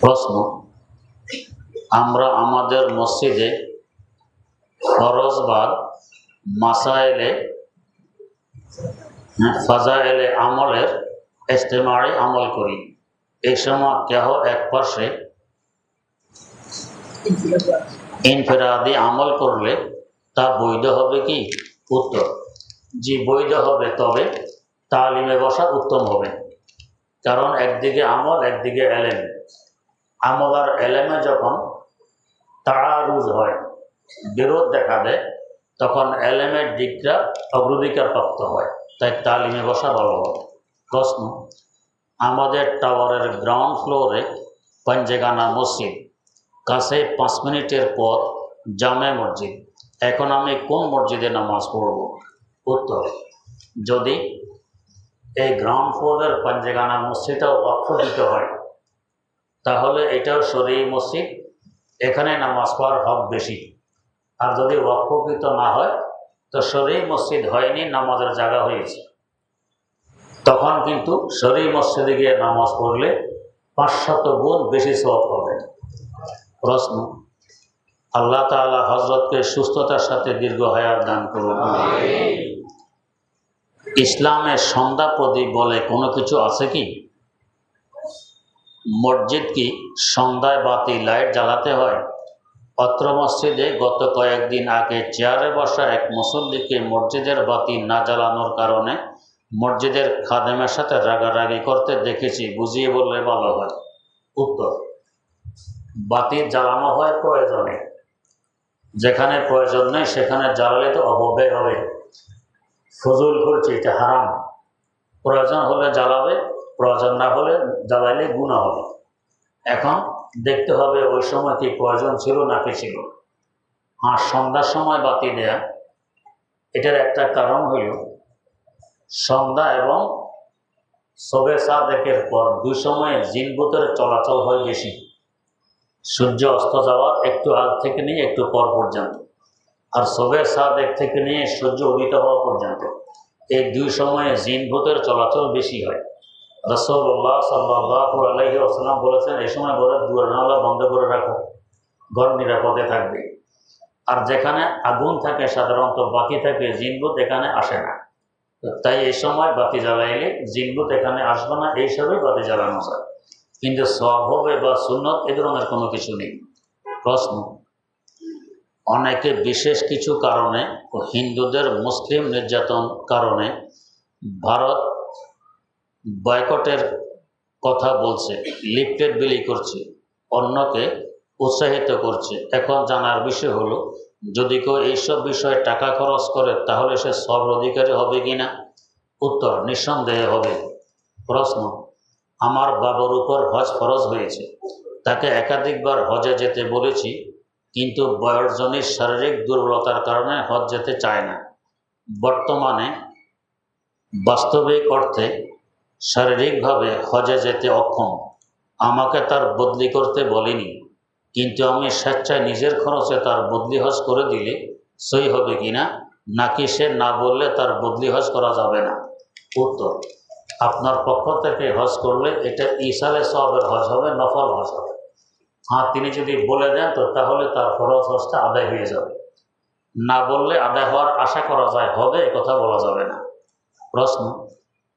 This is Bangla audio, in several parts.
প্রশ্ন, আমরা আমাদের মসজিদে ফরজ বাদ মাসাইলে ফাজাইলে আমলের ইজতিমাই আমল করি। এই সময় কেহ এক পাশে ইনফিরাদি আমল করলে তা বৈধ হবে কি? উত্তর, জি বৈধ হবে, তবে তালিমে বসা উত্তম হবে। কারণ একদিকে আমল, একদিকে এলেম। আমল আর এলেমে যখন তাআরুজ হয়, বিরোধ দেখা দেয়, তখন এলেমের দিকটা অগ্রাধিকার প্রাপ্ত হয়, তাই তালিমে বসা ভালো হবে। প্রশ্ন, আমাদের টাওয়ারের গ্রাউন্ড ফ্লোরে পঞ্জেগানা মসজিদ, কাছে 5 মিনিটের পথ জামে মসজিদ। এখন আমি কোন মসজিদে নামাজ পড়ব? উত্তর, যদি এই গ্রাউন্ড ফ্লোরের পঞ্জেগানা মসজিদটা ওয়াকফ দিতে হয়, তাহলে এটাও শরঈ মসজিদ, এখানে নামাজ পড়ার হক বেশি। আর যদি ওয়াকফকৃত না হয়, তো শরঈ মসজিদ হয়নি, নামাজের জায়গা হয়েছে, তখন কিন্তু শরঈ মসজিদে গিয়ে নামাজ পড়লে 500 গুণ বেশি সওয়াব হবে। প্রশ্ন, আল্লাহ তাআলা হযরতকে সুস্থতার সাথে দীর্ঘ হায়াত দান করুন। ইসলামে সন্ধ্যা প্রদীপ বলে কোনো কিছু আছে কি? মসজিদ কি সন্ধ্যায় বাতি লাইট জ্বালাতে হয়? অত্র মসজিদে গত কয়েকদিন আগে চেয়ারে বসা এক মুসল্লিকে মসজিদের বাতি না জ্বালানোর কারণে মসজিদের খাদেমের সাথে রাগারাগি করতে দেখেছি, বুঝিয়ে বললে ভালো হয়। উত্তর, বাতি জ্বালানো হয় প্রয়োজনে, যেখানে প্রয়োজন নেই সেখানে জ্বালালে তো অপব্যয় হবে, ফজুল করছে, এটা হারাম। প্রয়োজন হলে জ্বালাবে, প্রয়োজন না হলে জ্বালাইলে গুনাহ হবে। এখন দেখতে হবে ওই সময় কি প্রয়োজন ছিল নাকি ছিল। আর সন্ধ্যার সময় বাতি দেয়া, এটার একটা কারণ হইল সন্ধ্যা এবং শবে সাদেকের পর 2 সময়ে জিনভূতের চলাচল হয় বেশি। সূর্য অস্ত যাওয়ার একটু আগ থেকে নিয়ে একটু পর পর্যন্ত, আর শবে সাদেক থেকে নিয়ে সূর্য উদিত হওয়া পর্যন্ত, এই 2 সময়ে জিনভূতের চলাচল বেশি হয়। রাসূলুল্লাহ সাল্লাল্লাহু আলাইহি ওয়াসাল্লাম বলেছেন, এই সময় ঘরের দুয়ার বন্ধ করে রাখো, ঘর নিরাপদে থাকবে। আর যেখানে আগুন থাকে সাধারণত বাতি থাকে, জিনভূত এখানে আসে না, তাই এই সময় বাতি জ্বালাইলে জিনভূত এখানে আসবে না, এই হিসাবে বাতি জ্বালানো যায়। কিন্তু সওয়াব হবে বা সুন্নত এ ধরনের কোনো কিছু নেই। প্রশ্ন, অনেকে বিশেষ কিছু কারণে ও হিন্দুদের মুসলিম নির্যাতন কারণে ভারত বয়কটের কথা বলছে, লিফলেট বিলি করছে, অন্যকে উৎসাহিত করছে। এখন জানার বিষয় হলো, যদি কেউ এইসব বিষয়ে টাকা খরচ করে তাহলে সে সব অধিকারী হবে কিনা? উত্তর, নিঃসন্দেহে হবে। প্রশ্ন, আমার বাবার উপর হজ ফরজ হয়েছে, তাকে একাধিকবার হজে যেতে বলেছি, কিন্তু বয়সজনিত শারীরিক দুর্বলতার কারণে হজ যেতে চায় না। বর্তমানে বাস্তবিক অর্থে শারীরিকভাবে হজে যেতে অক্ষম। আমাকে তার বদলি করতে বলেনি, কিন্তু আমি স্বেচ্ছায় নিজের খরচে তার বদলি হজ করে দিলে সই হবে কিনা, নাকি সে না বললে তার বদলি হজ করা যাবে না? উত্তর, আপনার পক্ষ থেকে হজ করলে এটা ইসালে সওয়াবের হজ হবে, নফল হজ হবে। হ্যাঁ, তিনি যদি বলে দেন তো তাহলে তার ফরজ হজটা আদায় হয়ে যাবে। না বললে আদায় হওয়ার আশা করা যায়, হবে এ কথা বলা যাবে না। প্রশ্ন,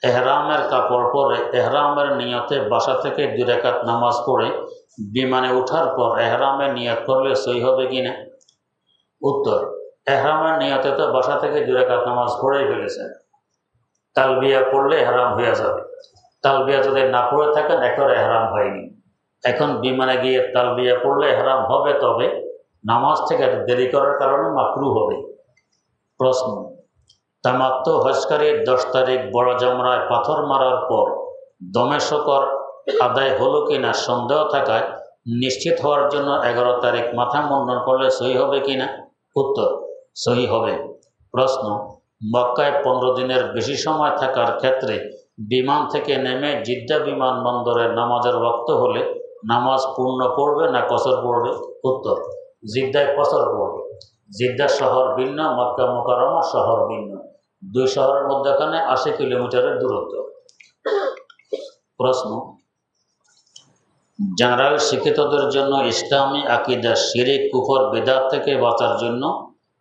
এহরামের কাপড় পরে এহরামের নিয়তে বাসা থেকে 2 রাকাত নামাজ পড়ে বিমানে ওঠার পর এহরামের নিয়ত করলে সই হবে কিনা? উত্তর, এহরামের নিয়তে তো বাসা থেকে 2 রাকাত নামাজ পড়েই ফেলেছেন, তালবিয়া পড়লে এহরাম হয়ে যাবে। তালবিয়া যদি না পড়ে থাকেন একেবারে এহরাম হয়নি। এখন বিমানে গিয়ে তালবিয়া পড়লে এহরাম হবে, তবে নামাজ থেকে দেরি করার কারণে মাকরুহ হবে। প্রশ্ন, তামাত্তু হজকারীর 10 তারিখ বড় জামরায় পাথর মারার পর দমে শকর আদায় হলো কিনা সন্দেহ থাকায় নিশ্চিত হওয়ার জন্য 11 তারিখ মাথা মুন্ডন করলে সহি হবে কিনা? উত্তর, সহি হবে। প্রশ্ন, মক্কায় 15 দিনের বেশি সময় থাকার ক্ষেত্রে বিমান থেকে নেমে জিদ্দা বিমানবন্দরে নামাজের ওয়াক্ত হলে নামাজ পূর্ণ পড়বে না কসর পড়বে? উত্তর, জিদ্দায় কসর পড়বে। জিদ্দা শহর ভিন্ন, মক্কা মুকাররমা শহর ভিন্ন, 2 শহরের মধ্যখানে 80 কিলোমিটারের দূরত্ব। প্রশ্ন, জেনারেল শিক্ষিতদের জন্য ইসলামী আকীদা, শিরক, কুফর, বিদআত থেকে বাঁচার জন্য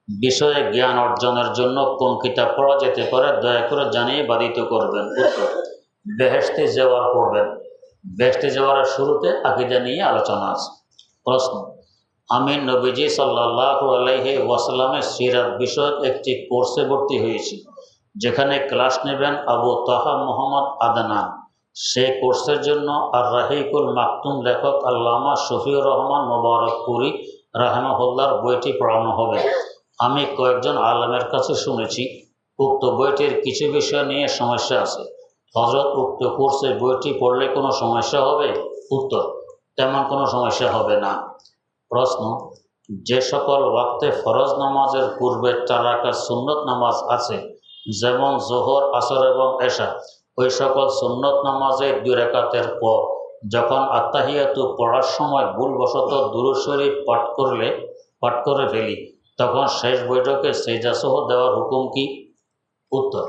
বিষয়ে জ্ঞান অর্জনের জন্য কোন কিতাব পড়া যেতে পারে, দয়া করে জানিয়ে বাধিত করবেন। উত্তর, বেহেশতে জেওয়ার পড়বেন। বেহেশতে জেওয়ারের শুরুতে আকীদা নিয়ে আলোচনা আছে। প্রশ্ন, আমি নবীজি সাল্লাল্লাহু আলাইহি ওয়াসাল্লামের সিরাত বিষয়ক একটি কোর্সে ভর্তি হয়েছি, যেখানে ক্লাস নেবেন আবু তাহা মোহাম্মদ আদনান। সেই কোর্সের জন্য আর রাহিকুল মাকতুম লেখক আল্লামা শফিউর রহমান মোবারকপুরি রাহিমাহুল্লাহর বইটি পড়ানো হবে। আমি কয়েকজন আলেমের কাছে শুনেছি উক্ত বইটির কিছু বিষয় নিয়ে সমস্যা আছে। হযরত, উক্ত কোর্সে বইটি পড়লে কোনো সমস্যা হবে? উত্তর, তেমন কোনো সমস্যা হবে না। প্রশ্ন, যে সকল ওয়াক্তে ফরজ নামাজের পূর্বে 4 রাকাত সুন্নত নামাজ আছে, যেমন যোহর, আসর এবং এশা, ওই সকল সুন্নত নামাজে 2 রাকাতের পর যখন আত্তাহিয়াতু পড়ার সময় ভুলবশত দুরূদ শরীফ পাঠ করে ফেলি, তখন শেষ বৈঠকে সিজদা সহ দেওয়ার হুকুম কি? উত্তর,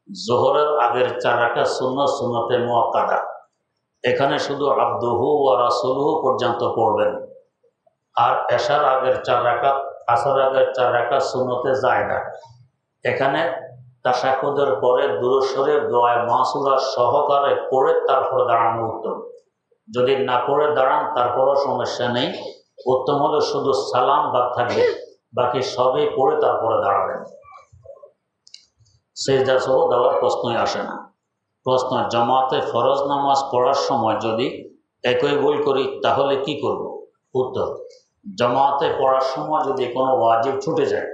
যোহরের আগের 4 রাকাত সুন্নতে মুআক্কাদা, এখানে শুধু আবদুহু ওয়া রাসূলুহু পর্যন্ত পড়বেন। আর এশার আগের 4 রাকাত, আসরের আগের 4 রাকাত সুন্নতে জায়দা, এখানে তাশাহুদের পরে দুরূদ শরীফ, দোয়া মাসুরা সহকারে পড়ে তারপর দাঁড়ানো উত্তম। যদি না পড়ে দাঁড়ান তারপরও সমস্যা নেই, উত্তম হলে শুধু সালাম বাদ থাকবে, বাকি সবই পড়ে তারপরে দাঁড়াবেন। সিজদা সহ দেওয়ার প্রশ্নই আসে না। প্রশ্ন, জামাতে ফরজ নামাজ পড়ার সময় যদি একই ভুল করি তাহলে কি করব? উত্তর, জামাতে পড়ার সময় যদি কোনো ওয়াজিব ছুটে যায়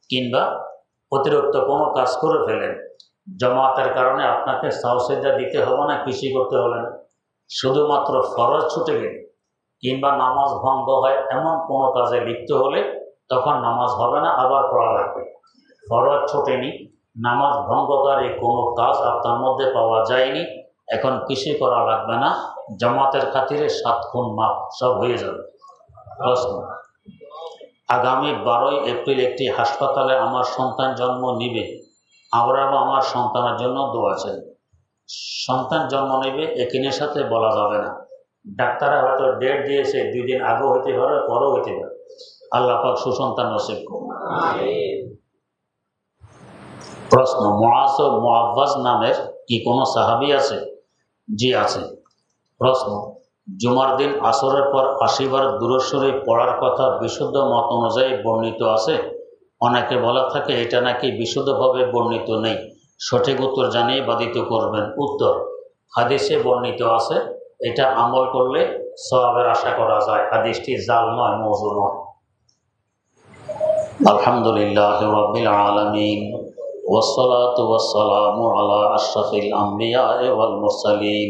কিংবা অতিরিক্ত কোনো কাজ করে ফেলেন, জামাতের কারণে আপনাকে সাজদা দিতে হবে না, কিছুই করতে হবে না। শুধুমাত্র ফরজ ছুটে গেলে কিংবা নামাজ ভঙ্গ হয় এমন কোনো কাজে লিপ্ত হলে তখন নামাজ হবে না, আবার পড়া লাগবে। ফরজ ছুটেনি, নামাজ ভঙ্গকারী কোনো কাজ আপনার মধ্যে পাওয়া যায়নি, এখন কিছুই করা লাগবে না, জামাতের খাতিরে 7 খুন মাফ, সব হয়ে যাবে। প্রশ্ন, আগামী 12ই এপ্রিল একটি হাসপাতালে আমার সন্তান জন্ম নিবে, আমরা আমার সন্তানের জন্য দোয়া চাই। সন্তান জন্ম নেবে একিনের সাথে বলা যাবে না। ডাক্তাররা হয়তো ডেট দিয়েছে, 2 দিন আগেও হইতে পারে, পরেও হইতে পারে। আল্লাহ পাক সুসন্তান নসিব করুন। প্রশ্ন, মুআজ ও মুআওয়াজ নামের কি কোনো সাহাবী আছে? জি আছে। প্রশ্ন, জুমার দিন আসরের পর 80 বার দুরূদ শরীফ পড়ার কথা বিশুদ্ধ মত অনুযায়ী বর্ণিত আছে। অনেকে বলা থাকে এটা নাকি বিশুদ্ধভাবে বর্ণিত নেই। সঠিক উত্তর জানিয়ে বাধিত করবেন। উত্তর, হাদিসে বর্ণিত আছে, এটা আমল করলে সওয়াবের আশা করা যায়। হাদিসটি জাল নয়, মওযু নয়। আলহামদুলিল্লাহি রাব্বিল আলামিন ওয়াসসালাতু ওয়াসসালামু আলা আশরাফিল আমবিয়া ওয়াল মুরসালিন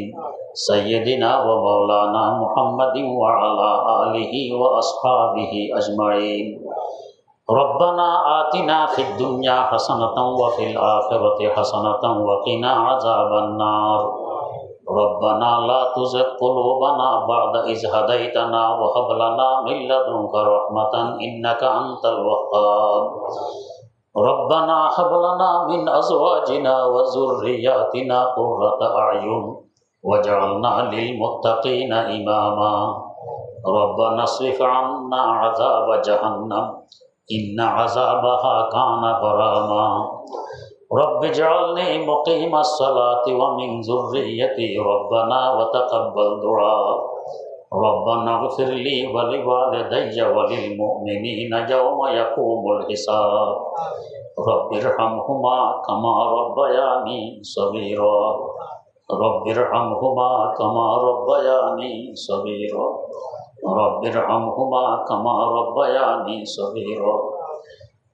সাইয়্যিদিনা ওয়া মাওলানা মুহাম্মাদিন ওয়া আলা আলিহি ওয়া আসহাবিহি আজমাইন। রব্বানা আতিনা ফিদ দুনিয়া হাসানাতাও ওয়া ফিল আখিরাতি হাসানাতাও ওয়া কিনা আযাবান নার। রব্বানা লা তুযিগ কুলুবানা বা'দা ইয হাদাইতানা ওয়া হাব লানা মিন লাদুনকা রাহমাতান ইন্নাকা আনতাল ওয়াহ্হাব। রব্বানা হাব লানা মিন আজওয়াজিনা ওয়া যুররিয়াতিনা কুররাতা আ'য়ুন ওয়াজআলনা লিল মুত্তাকিনা ইমামা। রব্বানা ইসরিফ আন্না আযাবা জাহান্নাম ইন্না আযাবাহা কানা গরামা। রব্বি ইজআলনি মুকিমাস সালাতি ওয়া মিন যুররিয়্যাতি রব্বানা ওয়া তাকাব্বাল দুআ। রব্বানা ইগফিরলি ওয়া লিওয়ালিদাইয়া ওয়া লিল মুমিনিনা ইয়াওমা ইয়াকুমুল হিসাব। রব্বিরহামহুমা কামা রাব্বায়ানি সগীরা। রব্বিরহামহুমা কামা রাব্বায়ানি সগীরা। রব্বিরহামহুমা কামা রাব্বায়ানি সগীরা।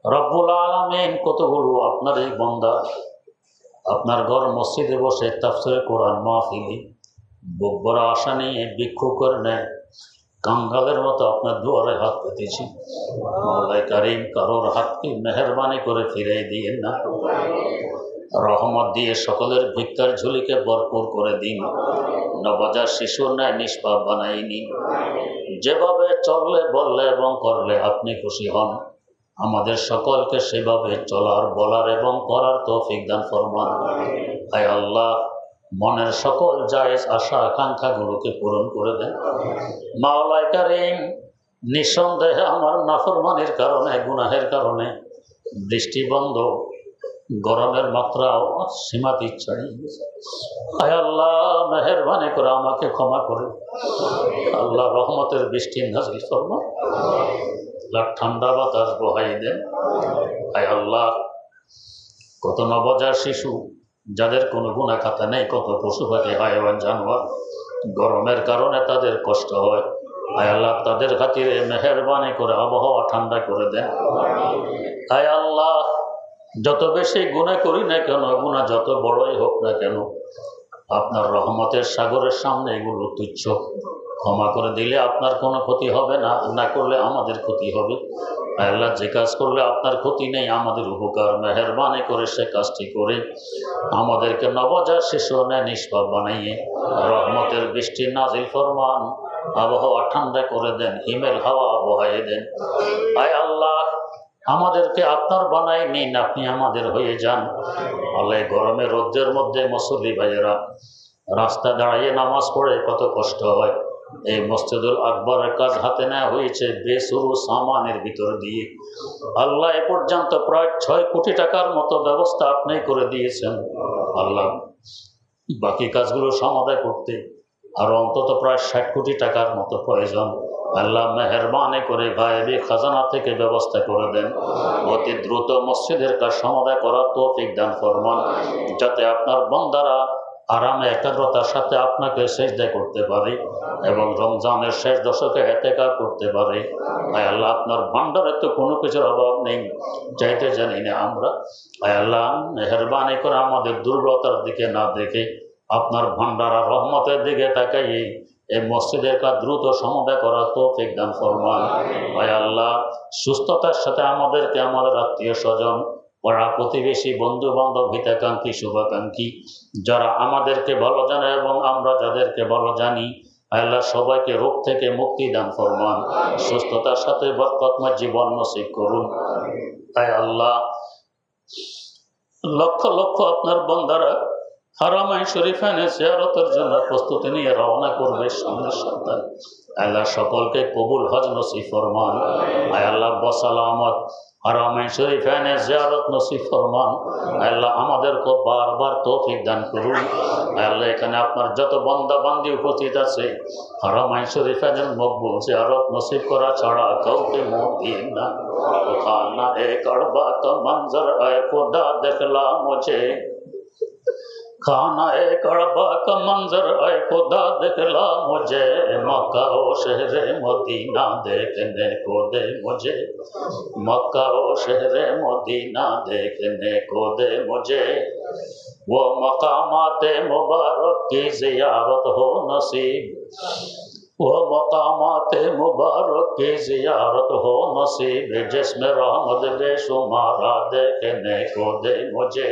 রব্বুল আলামিন, কতগুলো আপনার এই বান্দা আপনার ঘর মসজিদে বসে তাফসীরে কোরআন মাহফিলে বুক ভরা আশা নিয়ে ভিক্ষু করে নেয়, কাঙ্গালের মতো আপনার দুয়ারে হাত পেতেছি। মাওলায়ে কারীম, কারোর হাতকে মেহেরবানি করে ফিরিয়ে দিয়েন না, রহমত দিয়ে সকলের ভিক্ষার ঝুলিকে ভরপুর করে দিন। নবজাত শিশুর ন্যায় নিষ্পাপ বানাই নিন। যেভাবে চললে, বললে এবং করলে আপনি খুশি হন, আমাদের সকলকে সেভাবে চলার, বলার এবং করার তৌফিক দান ফরমান। হায় আল্লাহ, মনের সকল জায়েজ আশা আকাঙ্ক্ষাগুলোকে পূরণ করে দেন। মাওলায়ে কারীম, নিঃসন্দেহে আমার নাফরমানির কারণে, গুনাহের কারণে বৃষ্টি বন্ধ, গরমের মাত্রাও সীমাতীত ছাড়িয়ে গেছে। আয় আল্লাহ, মেহেরবানি করে আমাকে ক্ষমা করে আল্লাহ রহমতের বৃষ্টি নাজিল ফরমান। আল্লাহ ঠান্ডা বাতাস বহাই দেন। আয় আল্লাহ, কত নবজাত শিশু যাদের কোনো গুনাহ খাতা নেই, কত পশু পাখি, হায়াওয়ান, জানোয়ার গরমের কারণে তাদের কষ্ট হয়। আয় আল্লাহ, তাদের খাতিরে মেহেরবানি করে আবহাওয়া ঠান্ডা করে দেন। আয় আল্লাহ, যত বেশি গুনাহ করি না কেন, গুনাহ যত বড়ই হোক না কেন, আপনার রহমতের সাগরের সামনে এগুলো তুচ্ছ। ক্ষমা করে দিলে আপনার কোনো ক্ষতি হবে না, না করলে আমাদের ক্ষতি হবে। আল্লাহ, যে কাজ করলে আপনার ক্ষতি নেই, আমাদের উপকার, মেহেরবানি করে সে কাজটি করে আমাদেরকে নবজাত শিশু নিষ্পাপ বানাইয়ে রহমতের বৃষ্টি নাজিল ফরমান, আবহাওয়া ঠান্ডা করে দেন, হিমেল হাওয়া বহাইয়ে দেন। আয় আল্লাহ, আমাদেরকে আপনার বানাই নিন, আপনি আমাদের হয়ে যান। আল্লাহ, গরমে রোদ্রের মধ্যে মুসল্লি ভাইয়েরা রাস্তা দাঁড়িয়ে নামাজ পড়ে কত কষ্ট হয়। এই মসজিদুল আকবরের কাজ হাতে নেওয়া হয়েছে বেসুরু সামানের ভিতর দিয়ে। আল্লাহ, এ পর্যন্ত প্রায় 6 কোটি টাকার মতো ব্যবস্থা আপনি করে দিয়েছেন। আল্লাহ, বাকি কাজগুলো সমাধান করতে আরো অন্তত প্রায় 60 কোটি টাকার মতো প্রয়োজন। আল্লাহ, মেহেরবানি করে গায়েবী খাজানা থেকে ব্যবস্থা করে দেন। অতি দ্রুত মসজিদের কাজ সমাধান করার তৌফিক দান ফরমান, যাতে আপনার বান্দারা আরামে একাগ্রতার সাথে আপনাকে সেজদা করতে পারে এবং রমজানের শেষ দশকে ইতিকাফ করতে পারে। আয় আল্লাহ, আপনার ভান্ডারে তো কোনো কিছুর অভাব নেই, চাইতে জানি না আমরা। আয় আল্লাহ, মেহেরবানি করে আমাদের দুর্বলতার দিকে না দেখে আপনার ভান্ডার আর রহমতের দিকে তাকাইয়ে এই মসজিদের কাজ দ্রুত সমাধান করার তৌফিক দান ফরমান। আয় আল্লাহ, সুস্থতার সাথে আমাদেরকে, আমাদের আত্মীয় স্বজন, পাড়া প্রতিবেশী, বন্ধু বান্ধব, হিতাকাঙ্ক্ষী, শুভাকাঙ্ক্ষী যারা আমাদেরকে ভালো জানে এবং আমরা যাদেরকে ভালো জানি, আল্লাহ সবাইকে রোগ থেকে মুক্তি দান ফরমান, সুস্থতার সাথে বরকতময় জীবন নসিব করুন। আয় আল্লাহ, লক্ষ লক্ষ আপনার বান্দারা হারামাইন শরীফানে জিয়ারতের জন্য প্রস্তুতি নিয়ে রওনা করবে সামনের সপ্তাহে। আল্লাহ, সকলকে কবুল হজ নসিব ফরমান। আয় আল্লাহ, বসালামত হারামাইন শরীফানে জিয়ারত নসিব ফরমান। আল্লাহ, আমাদেরকে বারবার তৌফিক দান করুন। আল্লাহ, এখানে আপনার যত বান্দা বান্দি উপস্থিত আছে, হারামাইন শরীফানের মকবুল জিয়ারত নসিব করা ছাড়া কাউকে মুখ দিন না। খানা এ কাবা কা मंजर ऐ खुदा दिखला मुझे, खाना ए कड़बा का मंजर ऐ खुदा दिखला मुझे, मक्का ओ शहरे मदीना देखने को दे मुझे, मक्का ओ शहरे मदीना देखने को दे मुझे, वो मकामाते मुबारक की जियारत हो नसीब, वो मकामाते मुबारक की जियारत हो नसीब, जिसमें रहमत बेशुमारा देखने को दे मुझे।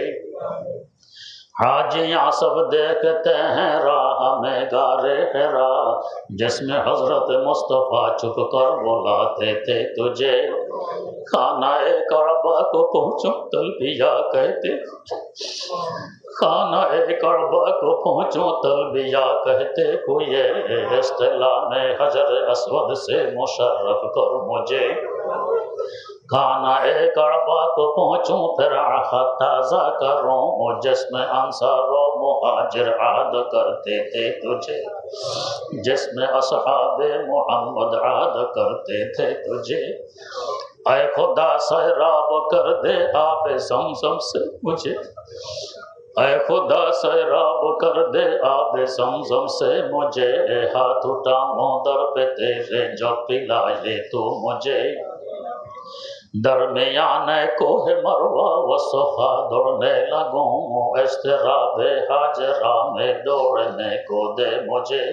हाजियाँ सब देखते हैं राह में गारे हिरा, जिसमें हजरत मुस्तफ़ा छुप कर बुलाते थे तुझे, खानाए कअबा को पहुँचो तलबिया कहते, खानाए कअबा को पहुँचो तलबिया कहते हुए, इस्तिलाम हजर अस्वद से मुशर्रफ कर मुझे, खानाए कअबा को पहुँचूं फिर आहत ताज़ा करूं, जिसमें अंसार व मुहाजिर आद करते थे तुझे, जिसमें असहाबे मोहम्मद आद करते थे तुझे। ऐ खुदा सैराब कर दे आब ज़मज़म से मुझे, ऐ खुदा सैराब कर दे आब ज़मज़म से मुझे, हाथ उठाऊं दर पे तेरे जब पिलाए तो मुझे, दरमियान कोह मरवा व सफा दौड़ने लगूं, इस्तिराबे हाजरा में दौड़ने को दे मुझे,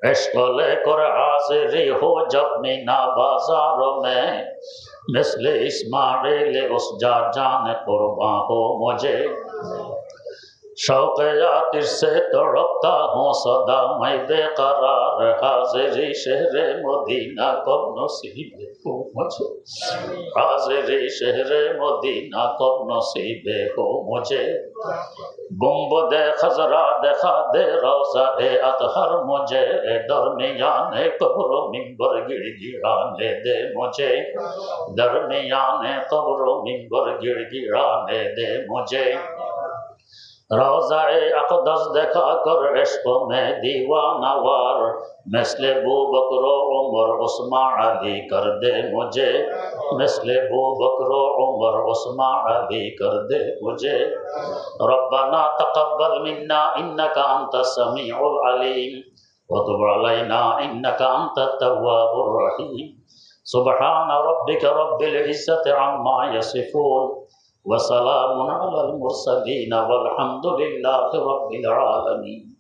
इश्क़ लेकर हाज़िरी हो जब मीना बाज़ारों में, मिस्ले इस्माइल उस जान कुर्बान हो मुझे, شوق آتش سے تڑپتا ہوں صدا میں بے قرار، حاضری شہر مدینہ کب نصیب ہو مجھے، حاضری شہر مدینہ کب نصیب ہو مجھے، گنبد خضرا دکھا دے روضہ اطہر مجھے، درمیان قبر و منبر گڑ گڑانے دے مجھے، درمیان قبر و منبر گڑ گڑانے دے مجھے، روضہ اقدس دکھا کر عشق میں دیوانہ وار، مثل ابو بکر و عمر عثمان علی کر دے مجھے، مثل ابو بکر و عمر عثمان علی کر دے مجھے، ربنا تقبل منا انک انت السمیع العلیم وتب علینا انک انت التواب الرحیم، سبحان ربک رب العزت عما یصفون وسلام علی المرسلین والحمد للہ رب العالمین۔